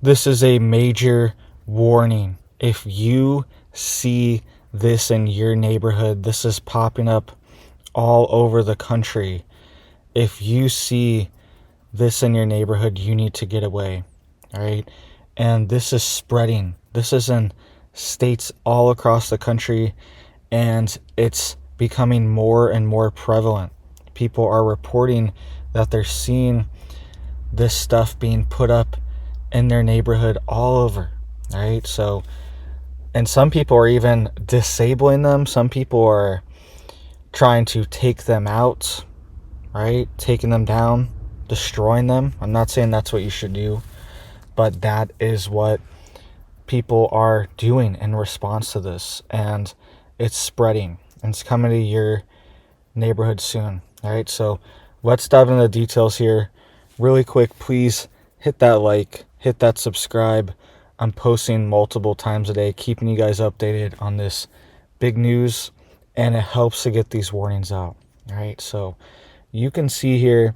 This is a major warning. If you see this in your neighborhood, this is popping up all over the country. If you see this in your neighborhood, you need to get away. All right. And this is spreading. This is in states all across the country, and it's becoming more and more prevalent. People are reporting that they're seeing this stuff being put up in their neighborhood all over. All right. So, and some people are even disabling them. Some people are trying to take them out, right? Taking them down, destroying them. I'm not saying that's what you should do, but that is what people are doing in response to this. And it's spreading. And it's coming to your neighborhood soon. All right. So let's dive into the details here. Really quick, please hit that like, hit that subscribe. I'm posting multiple times a day, keeping you guys updated on this big news, and it helps to get these warnings out. All right, so you can see here,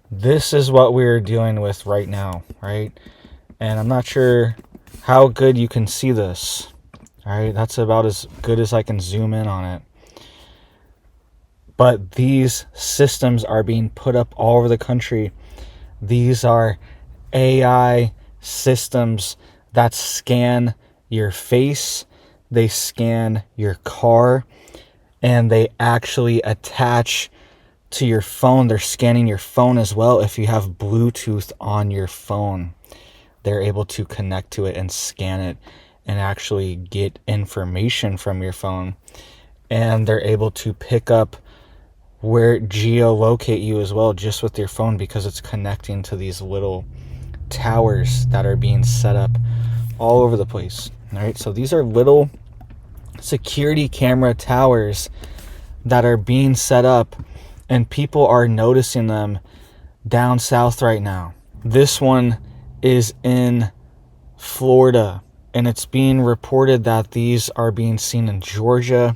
this is what we're dealing with right now, right? And I'm not sure how good you can see this. All right, that's about as good as I can zoom in on it. But these systems are being put up all over the country. These are AI systems that scan your face, they scan your car, and they actually attach to your phone. They're scanning your phone as well. If you have Bluetooth on your phone, they're able to connect to it and scan it and actually get information from your phone. And they're able to pick up where geolocate you as well, just with your phone, because it's connecting to these little towers that are being set up all over the place. All right, so these are little security camera towers that are being set up, and people are noticing them down south right now. This one is in Florida, and it's being reported that these are being seen in Georgia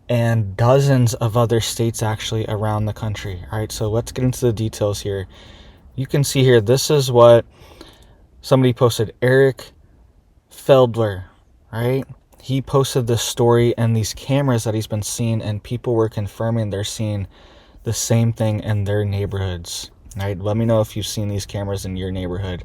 and dozens of other states actually around the country. All right, so let's get into the details here. You can see here, this is what somebody posted, Eric Feldler, right? He posted this story and these cameras that he's been seeing, and people were confirming they're seeing the same thing in their neighborhoods. All right, let me know if you've seen these cameras in your neighborhood.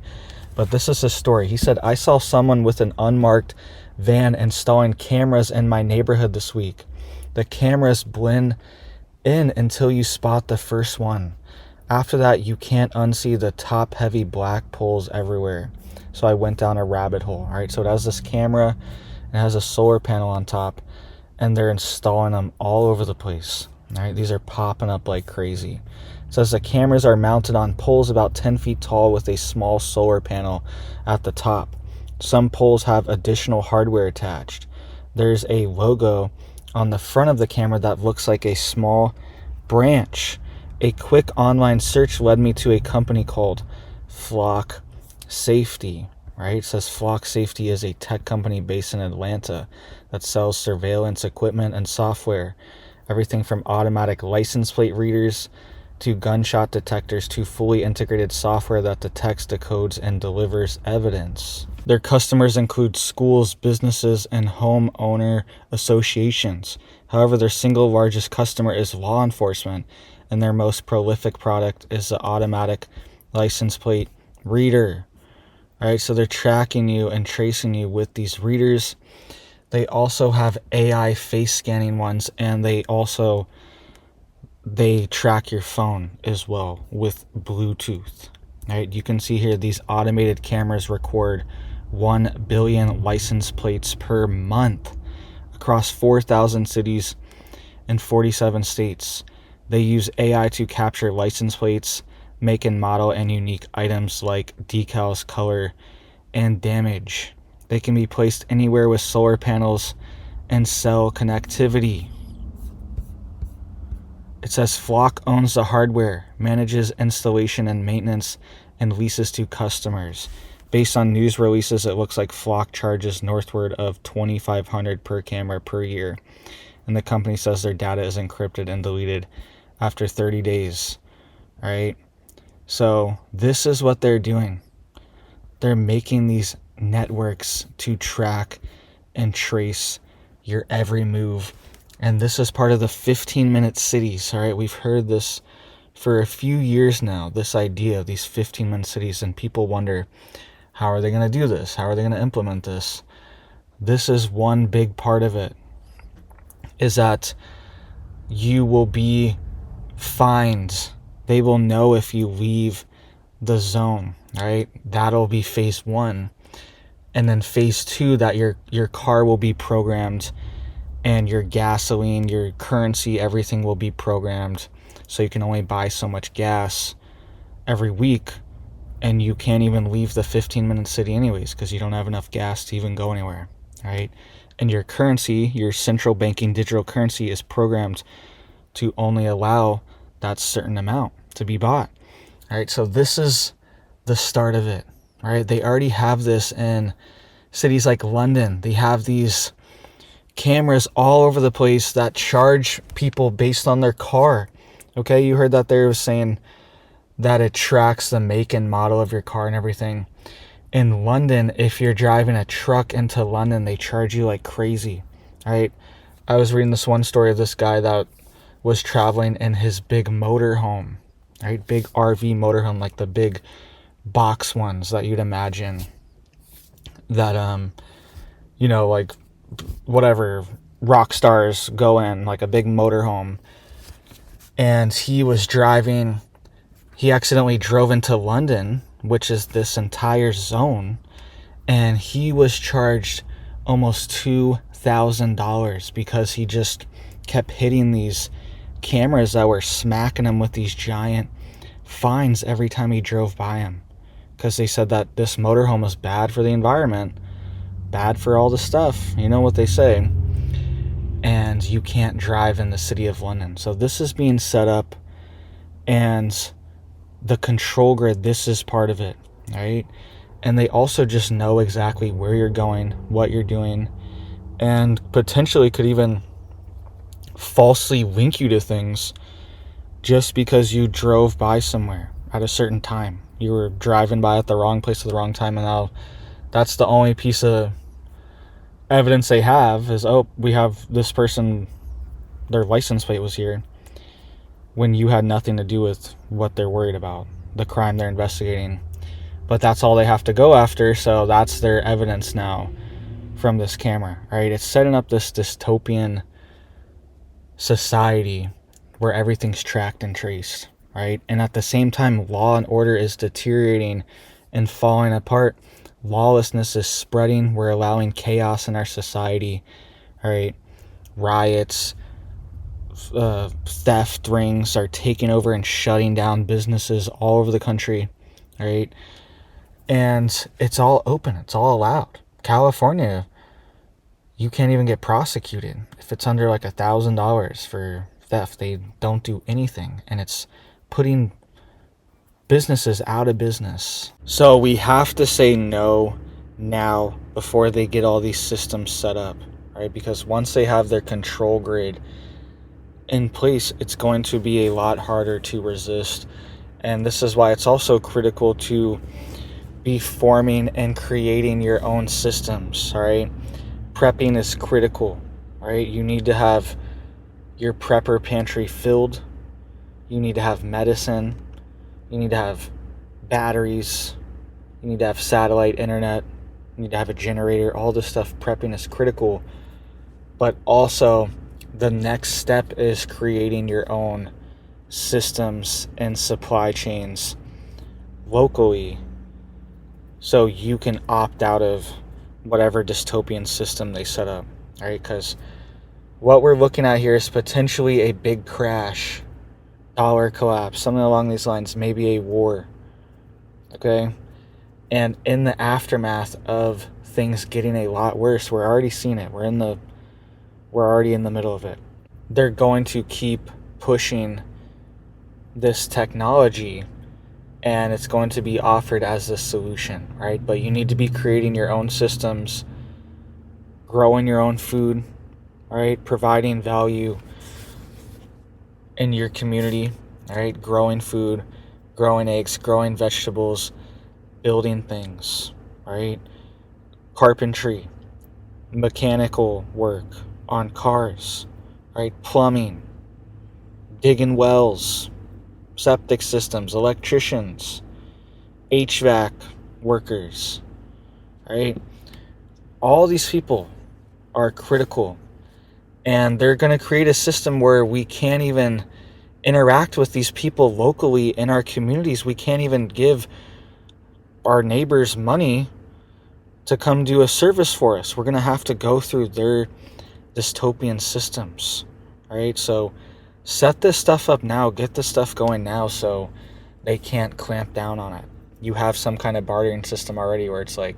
But this is his story. He said, I saw someone with an unmarked van installing cameras in my neighborhood this week. The cameras blend in until you spot the first one. After that, you can't unsee the top heavy black poles everywhere. So I went down a rabbit hole. All right, so it has this camera, it has a solar panel on top, and they're installing them all over the place. All right, these are popping up like crazy. It says the cameras are mounted on poles about 10 feet tall with a small solar panel at the top. Some poles have additional hardware attached. There's a logo on the front of the camera that looks like a small branch. A quick online search led me to a company called Flock Safety, right? It says Flock Safety is a tech company based in Atlanta that sells surveillance equipment and software. Everything from automatic license plate readers to gunshot detectors to fully integrated software that detects, decodes, and delivers evidence. Their customers include schools, businesses, and homeowner associations. However, their single largest customer is law enforcement, and their most prolific product is the automatic license plate reader. All right, so they're tracking you and tracing you with these readers. They also have AI face scanning ones, and they track your phone as well with Bluetooth. All right, you can see here these automated cameras record 1 billion license plates per month across 4,000 cities in 47 states. They use AI to capture license plates, make and model, and unique items like decals, color, and damage. They can be placed anywhere with solar panels and cell connectivity. It says Flock owns the hardware, manages installation and maintenance, and leases to customers. Based on news releases, it looks like Flock charges northward of $2,500 per camera per year. And the company says their data is encrypted and deleted after 30 days. All right. So this is what they're doing. They're making these networks to track and trace your every move. And this is part of the 15-minute cities. All right, we've heard this for a few years now, this idea of these 15-minute cities, and people wonder, how are they going to do this? How are they going to implement this? This is one big part of it, is that you will be fined. They will know if you leave the zone, right? That'll be phase 1. And then phase 2, that your car will be programmed, and your gasoline, your currency, everything will be programmed, so you can only buy so much gas every week, and you can't even leave the 15-minute city anyways because you don't have enough gas to even go anywhere, right? And your currency, your central banking digital currency, is programmed to only allow that certain amount to be bought. All right, so this is the start of it. All right, they already have this in cities like London. They have these cameras all over the place that charge people based on their car. Okay, you heard that they were saying that it tracks the make and model of your car and everything. In London, if you're driving a truck into London, they charge you like crazy. All right, I was reading this one story of this guy that was traveling in his big motorhome, right? Big RV motorhome, like the big box ones that you'd imagine that, like whatever rock stars go in, like a big motorhome. And he was driving, he accidentally drove into London, which is this entire zone, and he was charged almost $2,000 because he just kept hitting these cameras that were smacking him with these giant fines every time he drove by him, because they said that this motorhome was bad for the environment, bad for all the stuff, you know what they say, and you can't drive in the city of London. So this is being set up, and the control grid, this is part of it, right? And they also just know exactly where you're going, what you're doing, and potentially could even falsely link you to things just because you drove by somewhere at a certain time. You were driving by at the wrong place at the wrong time, and now that's the only piece of evidence they have is, oh, we have this person, their license plate was here, when you had nothing to do with what they're worried about, the crime they're investigating. But that's all they have to go after, so that's their evidence now from this camera, right? It's setting up this dystopian society where everything's tracked and traced, right? And at the same time, law and order is deteriorating and falling apart. Lawlessness is spreading. We're allowing chaos in our society, right? Riots, theft rings are taking over and shutting down businesses all over the country, right? And it's all open. It's all allowed. California, you can't even get prosecuted if it's under like $1,000 for theft. They don't do anything, and it's putting businesses out of business. So we have to say no now before they get all these systems set up, right? Because once they have their control grid in place, it's going to be a lot harder to resist. And this is why it's also critical to be forming and creating your own systems, all right? Prepping is critical, all right? You need to have your prepper pantry filled. You need to have medicine. You need to have batteries. You need to have satellite internet. You need to have a generator. All this stuff, prepping is critical. But also, the next step is creating your own systems and supply chains locally, so you can opt out of whatever dystopian system they set up, right? Because what we're looking at here is potentially a big crash, dollar collapse, something along these lines, maybe a war, okay? And in the aftermath of things getting a lot worse, we're already seeing it. We're already in the middle of it. They're going to keep pushing this technology, and it's going to be offered as a solution, right? But you need to be creating your own systems, growing your own food, right? Providing value in your community, right? Growing food, growing eggs, growing vegetables, building things, right? Carpentry, mechanical work on cars, right? Plumbing, digging wells, septic systems, electricians, HVAC workers, right? All these people are critical, and they're going to create a system where we can't even interact with these people locally in our communities. We can't even give our neighbors money to come do a service for us. We're going to have to go through their dystopian systems, right? So set this stuff up now, get this stuff going now, so they can't clamp down on it. You have some kind of bartering system already where it's like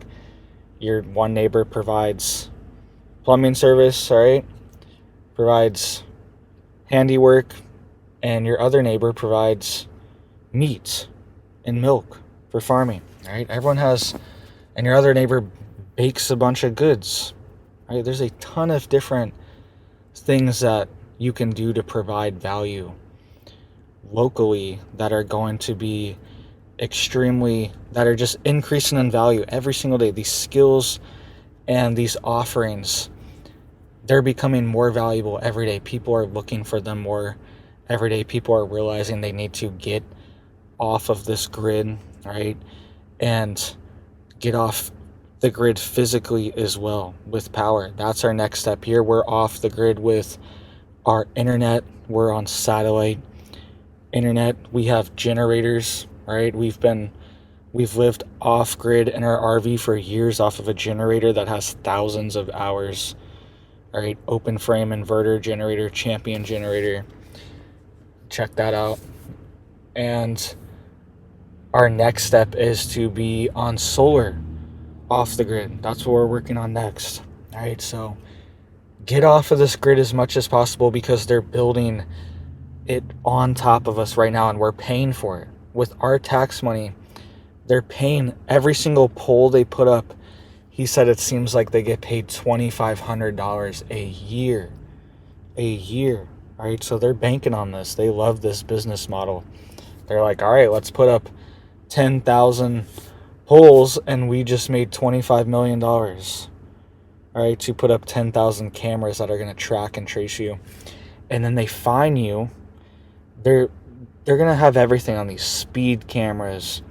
your one neighbor provides plumbing service, right? Provides handiwork, and your other neighbor provides meat and milk for farming, right? Everyone has, and your other neighbor bakes a bunch of goods, right? There's a ton of different things that you can do to provide value locally that are going to be that are just increasing in value every single day. These skills and these offerings, they're becoming more valuable every day. People are looking for them more every day. People are realizing they need to get off of this grid, right? And get off the grid physically as well with power. That's our next step here. We're off the grid with our internet. We're on satellite internet. We have generators, right? We've lived off grid in our RV for years off of a generator that has thousands of hours, right? Open frame inverter generator, champion generator. Check that out. And our next step is to be on solar off the grid. That's what we're working on next. All right, so get off of this grid as much as possible because they're building it on top of us right now and we're paying for it. With our tax money, they're paying every single pole they put up. He said it seems like they get paid $2,500 a year. Right? So they're banking on this. They love this business model. They're like, all right, let's put up 10,000 poles and we just made $25 million. All right, to put up 10,000 cameras that are going to track and trace you. And then they fine you. They're going to have everything on these speed cameras,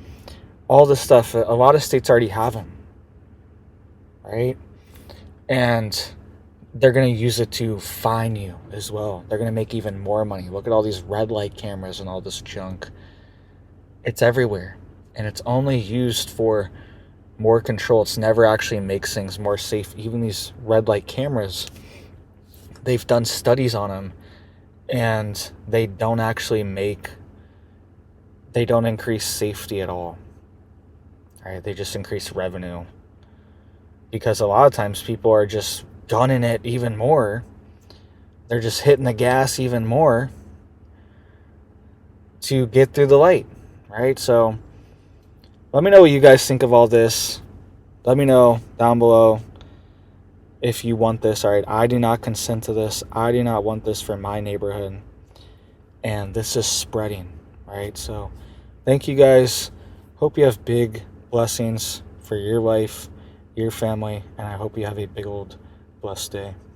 all this stuff. A lot of states already have them, right? And they're going to use it to fine you as well. They're going to make even more money. Look at all these red light cameras and all this junk. It's everywhere. And it's only used for more control. It's never actually makes things more safe. Even these red light cameras, they've done studies on them, and they don't increase safety at all. All right, they just increase revenue. Because a lot of times people are just gunning it even more. They're just hitting the gas even more to get through the light, right? So let me know what you guys think of all this. Let me know down below if you want this. All right, I do not consent to this. I do not want this for my neighborhood. And this is spreading, right? So thank you guys. Hope you have big blessings for your life, your family, and I hope you have a big old blessed day.